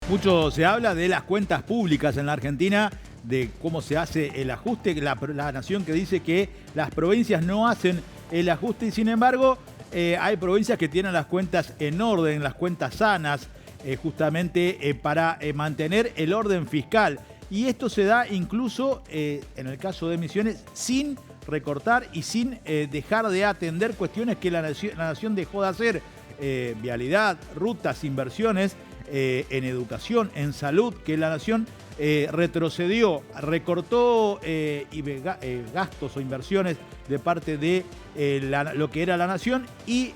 Mucho se habla de las cuentas públicas en la Argentina, de cómo se hace el ajuste, la nación que dice que las provincias no hacen el ajuste y sin embargo hay provincias que tienen las cuentas en orden, las cuentas sanas, justamente para mantener el orden fiscal. Y esto se da incluso en el caso de Misiones sin recortar y sin dejar de atender cuestiones que la nación dejó de hacer. Vialidad, rutas, inversiones en educación, en salud, que la nación retrocedió, recortó gastos o inversiones de parte de lo que era la nación y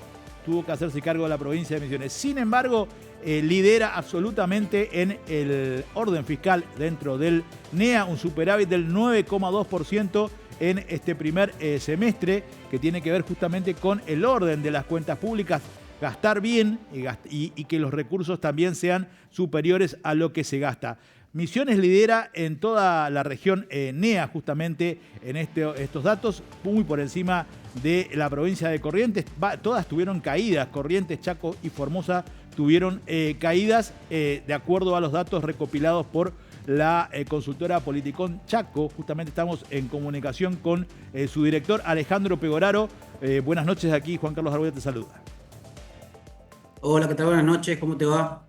tuvo que hacerse cargo de la provincia de Misiones. Sin embargo, lidera absolutamente en el orden fiscal dentro del NEA, un superávit del 9,2% en este primer semestre, que tiene que ver justamente con el orden de las cuentas públicas, gastar bien y que los recursos también sean superiores a lo que se gasta. Misiones lidera en toda la región NEA justamente en estos datos, muy por encima de la provincia de Corrientes. Todas tuvieron caídas, Corrientes, Chaco y Formosa tuvieron caídas de acuerdo a los datos recopilados por la consultora Politicón Chaco. Justamente estamos en comunicación con su director Alejandro Pegoraro. Buenas noches, aquí Juan Carlos Arboleda te saluda. Hola, ¿qué tal? Buenas noches, ¿cómo te va?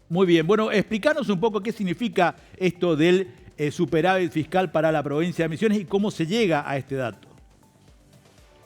Muy bien, bueno, explícanos un poco qué significa esto del superávit fiscal para la provincia de Misiones y cómo se llega a este dato.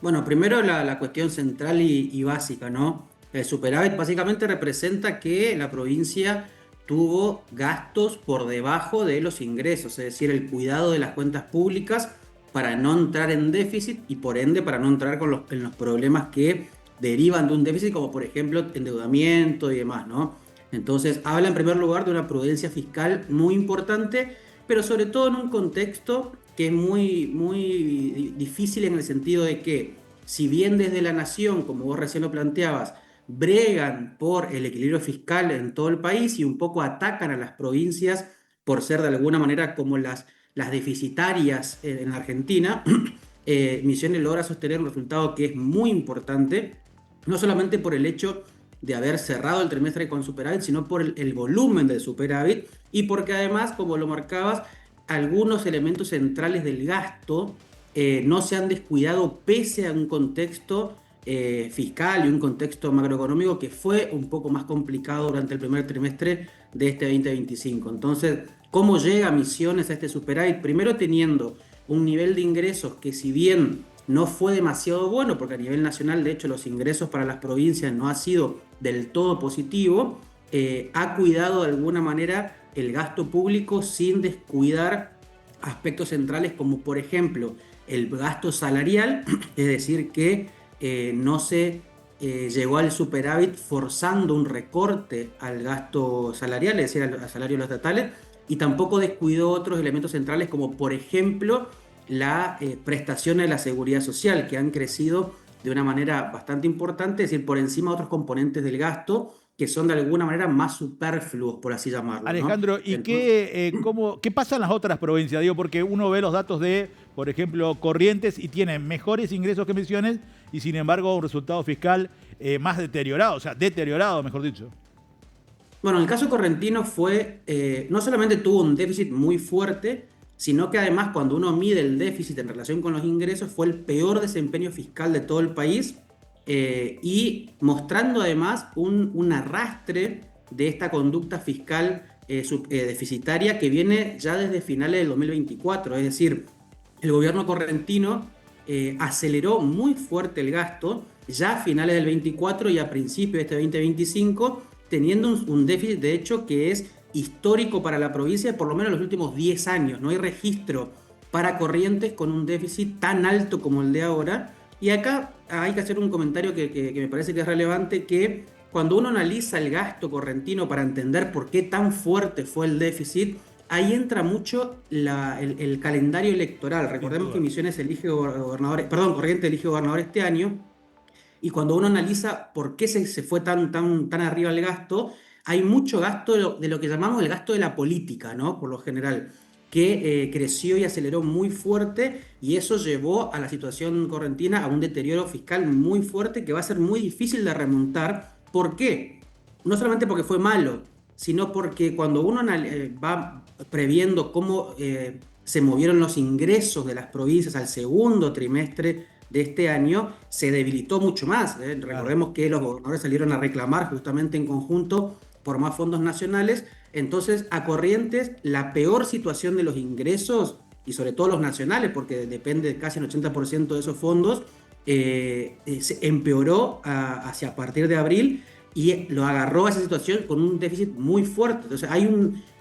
Bueno, primero la cuestión central y básica, ¿no? El superávit básicamente representa que la provincia tuvo gastos por debajo de los ingresos, es decir, el cuidado de las cuentas públicas para no entrar en déficit y por ende para no entrar en los problemas que derivan de un déficit, como por ejemplo endeudamiento y demás, ¿no? Entonces, habla en primer lugar de una prudencia fiscal muy importante, pero sobre todo en un contexto que es muy difícil en el sentido de que, si bien desde la nación, como vos recién lo planteabas, bregan por el equilibrio fiscal en todo el país y un poco atacan a las provincias por ser de alguna manera como las deficitarias en la Argentina, Misiones logra sostener un resultado que es muy importante, no solamente por el hecho de haber cerrado el trimestre con superávit, sino por el volumen del superávit y porque además, como lo marcabas, algunos elementos centrales del gasto no se han descuidado pese a un contexto fiscal y un contexto macroeconómico que fue un poco más complicado durante el primer trimestre de este 2025. Entonces, ¿cómo llega Misiones a este superávit? Primero teniendo un nivel de ingresos que, si bien no fue demasiado bueno, porque a nivel nacional, de hecho, los ingresos para las provincias no ha sido del todo positivo, ha cuidado de alguna manera el gasto público sin descuidar aspectos centrales como, por ejemplo, el gasto salarial, es decir, que no se llegó al superávit forzando un recorte al gasto salarial, es decir, al salario de los estatales, y tampoco descuidó otros elementos centrales como, por ejemplo, la prestación de la seguridad social, que han crecido de una manera bastante importante, es decir, por encima de otros componentes del gasto que son de alguna manera más superfluos, por así llamarlo, ¿no? Alejandro, ¿y Entonces, qué pasa en las otras provincias? Digo, porque uno ve los datos de, por ejemplo, Corrientes y tiene mejores ingresos que Misiones y sin embargo un resultado fiscal más deteriorado, o sea, deteriorado, mejor dicho. bueno, el caso correntino fue, no solamente tuvo un déficit muy fuerte, sino que además cuando uno mide el déficit en relación con los ingresos, fue el peor desempeño fiscal de todo el país y mostrando además un arrastre de esta conducta fiscal deficitaria que viene ya desde finales del 2024. Es decir, el gobierno correntino aceleró muy fuerte el gasto ya a finales del 24 y a principios de este 2025, teniendo un déficit de hecho que es histórico para la provincia, por lo menos en los últimos 10 años. No hay registro para Corrientes con un déficit tan alto como el de ahora. Y acá hay que hacer un comentario que me parece que es relevante, que cuando uno analiza el gasto correntino para entender por qué tan fuerte fue el déficit, ahí entra mucho el calendario electoral. Recordemos que Misiones elige gobernadores, perdón, Corrientes elige gobernador este año, y cuando uno analiza por qué se fue tan arriba el gasto, hay mucho gasto de lo que llamamos el gasto de la política, ¿no? Por lo general, que creció y aceleró muy fuerte y eso llevó a la situación correntina a un deterioro fiscal muy fuerte que va a ser muy difícil de remontar. ¿Por qué? No solamente porque fue malo, sino porque cuando uno va previendo cómo se movieron los ingresos de las provincias al segundo trimestre de este año, se debilitó mucho más. Claro. Recordemos que los gobernadores salieron a reclamar justamente en conjunto por más fondos nacionales. Entonces, a Corrientes, la peor situación de los ingresos, y sobre todo los nacionales, porque depende casi el 80% de esos fondos, se empeoró hacia a partir de abril y lo agarró a esa situación con un déficit muy fuerte. Entonces hay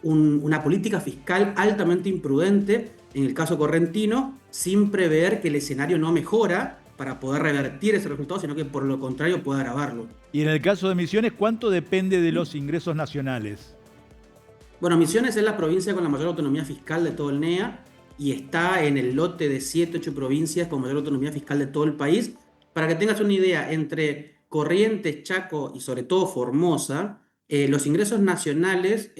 una política fiscal altamente imprudente en el caso correntino, sin prever que el escenario no mejora para poder revertir ese resultado, sino que por lo contrario puede agravarlo. Y en el caso de Misiones, ¿cuánto depende de los ingresos nacionales? Bueno, Misiones es la provincia con la mayor autonomía fiscal de todo el NEA y está en el lote de 7, 8 provincias con mayor autonomía fiscal de todo el país. Para que tengas una idea, entre Corrientes, Chaco y sobre todo Formosa, los ingresos nacionales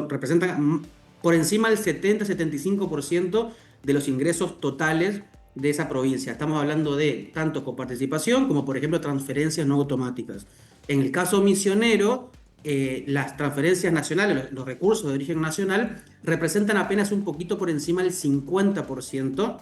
representan por encima del 70-75% de los ingresos totales de esa provincia. Estamos hablando de tanto coparticipación como, por ejemplo, transferencias no automáticas. En el caso misionero, las transferencias nacionales, los recursos de origen nacional, representan apenas un poquito por encima del 50%.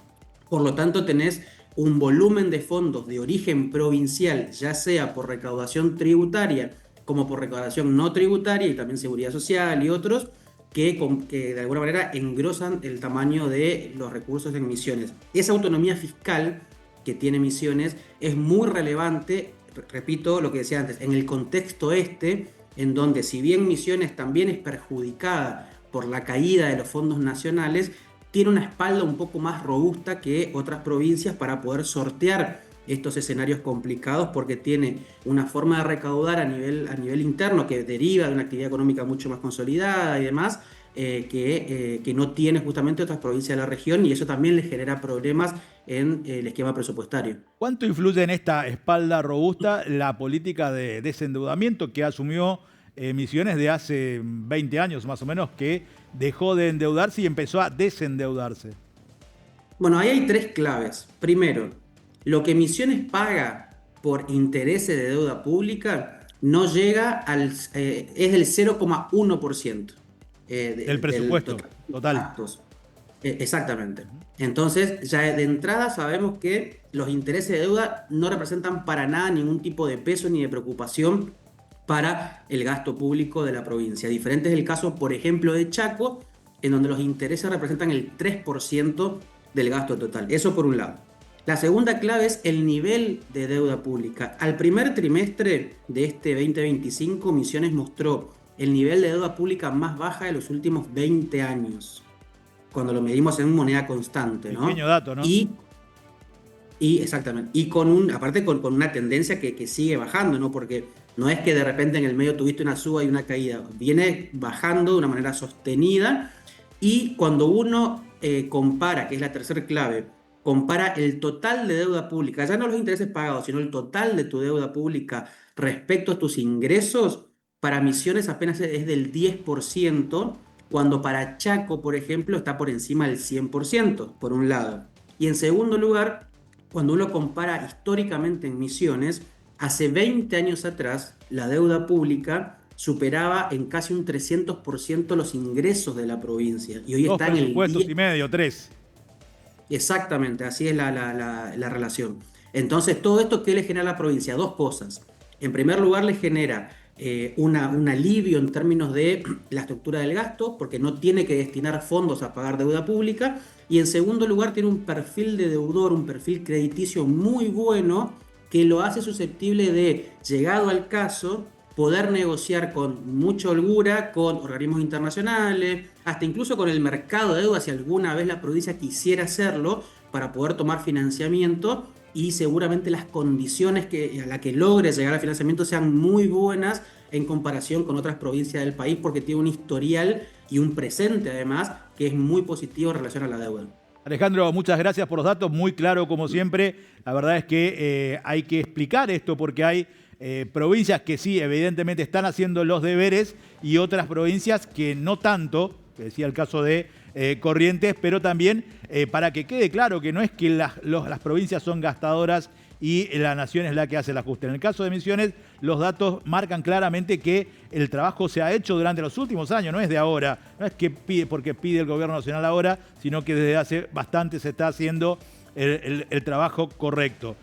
Por lo tanto, tenés un volumen de fondos de origen provincial, ya sea por recaudación tributaria, como por recaudación no tributaria y también seguridad social y otros, que de alguna manera engrosan el tamaño de los recursos en Misiones. Esa autonomía fiscal que tiene Misiones es muy relevante, repito lo que decía antes, en el contexto en donde si bien Misiones también es perjudicada por la caída de los fondos nacionales, tiene una espalda un poco más robusta que otras provincias para poder sortear estos escenarios complicados, porque tiene una forma de recaudar a nivel interno que deriva de una actividad económica mucho más consolidada y demás, que no tiene justamente otras provincias de la región, y eso también le genera problemas en el esquema presupuestario. ¿Cuánto influye en esta espalda robusta la política de desendeudamiento que asumió Misiones de hace 20 años más o menos, que dejó de endeudarse y empezó a desendeudarse? Bueno, ahí hay tres claves. Primero, lo que Misiones paga por intereses de deuda pública no llega es del 0,1% El presupuesto total. Actos. Exactamente. Entonces, ya de entrada sabemos que los intereses de deuda no representan para nada ningún tipo de peso ni de preocupación para el gasto público de la provincia. Diferente es el caso, por ejemplo, de Chaco, en donde los intereses representan el 3% del gasto total. Eso por un lado. La segunda clave es el nivel de deuda pública. Al primer trimestre de este 2025, Misiones mostró el nivel de deuda pública más baja de los últimos 20 años, cuando lo medimos en moneda constante, ¿no? Pequeño dato, ¿no? Exactamente. Y aparte con una tendencia que sigue bajando, ¿no? Porque no es que de repente en el medio tuviste una suba y una caída. Viene bajando de una manera sostenida. Y cuando uno compara, que es la tercera clave, compara el total de deuda pública, ya no los intereses pagados, sino el total de tu deuda pública respecto a tus ingresos, para Misiones apenas es del 10%, cuando para Chaco, por ejemplo, está por encima del 100%, por un lado. Y en segundo lugar, cuando uno compara históricamente en Misiones, hace 20 años atrás, la deuda pública superaba en casi un 300% los ingresos de la provincia. Y hoy Dos está en el presupuestos y medio, 3. Exactamente, así es la relación. Entonces, todo esto, ¿qué le genera a la provincia? Dos cosas. En primer lugar, le genera un alivio en términos de la estructura del gasto, porque no tiene que destinar fondos a pagar deuda pública. Y en segundo lugar, tiene un perfil de deudor, un perfil crediticio muy bueno, que lo hace susceptible de, llegado al caso, poder negociar con mucha holgura con organismos internacionales, hasta incluso con el mercado de deuda, si alguna vez la provincia quisiera hacerlo, para poder tomar financiamiento, y seguramente las condiciones a las que logre llegar al financiamiento sean muy buenas en comparación con otras provincias del país, porque tiene un historial y un presente además que es muy positivo en relación a la deuda. Alejandro, muchas gracias por los datos, muy claro como siempre. La verdad es que hay que explicar esto, porque hay provincias que sí, evidentemente están haciendo los deberes, y otras provincias que no tanto, que decía el caso de Corrientes, pero también para que quede claro que no es que las provincias son gastadoras y la Nación es la que hace el ajuste. En el caso de Misiones, los datos marcan claramente que el trabajo se ha hecho durante los últimos años, no es de ahora, no es que pide porque pide el gobierno nacional ahora, sino que desde hace bastante se está haciendo el trabajo correcto.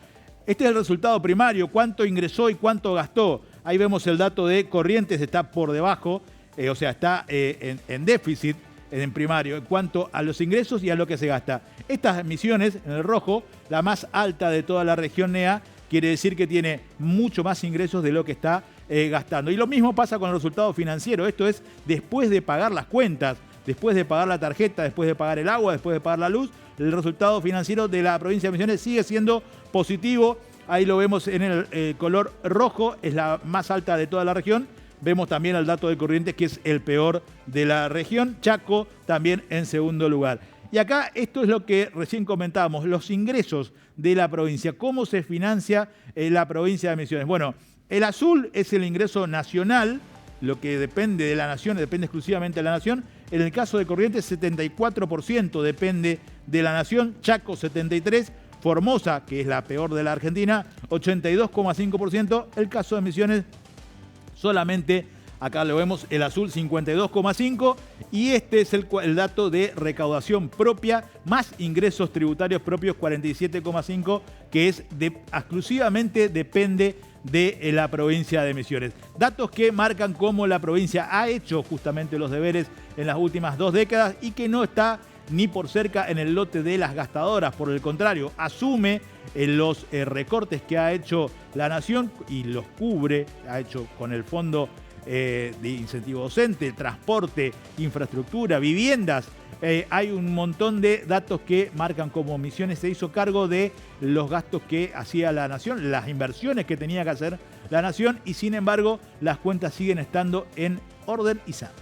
Este es el resultado primario, cuánto ingresó y cuánto gastó. Ahí vemos el dato de Corrientes, está por debajo, o sea, está en déficit en primario en cuanto a los ingresos y a lo que se gasta. Estas Misiones, en el rojo, la más alta de toda la región NEA, quiere decir que tiene mucho más ingresos de lo que está gastando. Y lo mismo pasa con el resultado financiero, esto es después de pagar las cuentas, después de pagar la tarjeta, después de pagar el agua, después de pagar la luz, el resultado financiero de la provincia de Misiones sigue siendo positivo. Ahí lo vemos en el color rojo, es la más alta de toda la región. Vemos también el dato de Corrientes, que es el peor de la región. Chaco también en segundo lugar. Y acá esto es lo que recién comentábamos, los ingresos de la provincia. ¿Cómo se financia la provincia de Misiones? Bueno, el azul es el ingreso nacional, lo que depende de la nación, depende exclusivamente de la nación. En el caso de Corrientes, 74% depende de la nación, Chaco 73%, Formosa, que es la peor de la Argentina, 82,5%. El caso de Misiones, solamente, acá lo vemos, el azul 52,5%. Y este es el dato de recaudación propia, más ingresos tributarios propios, 47,5%, que es exclusivamente depende de la provincia de Misiones. Datos que marcan cómo la provincia ha hecho justamente los deberes en las últimas 2 décadas y que no está ni por cerca en el lote de las gastadoras. Por el contrario, asume los recortes que ha hecho la Nación y los cubre, ha hecho con el Fondo de Incentivo Docente, transporte, infraestructura, viviendas. Hay un montón de datos que marcan cómo Misiones se hizo cargo de los gastos que hacía la Nación, las inversiones que tenía que hacer la Nación, y sin embargo las cuentas siguen estando en orden y sanas.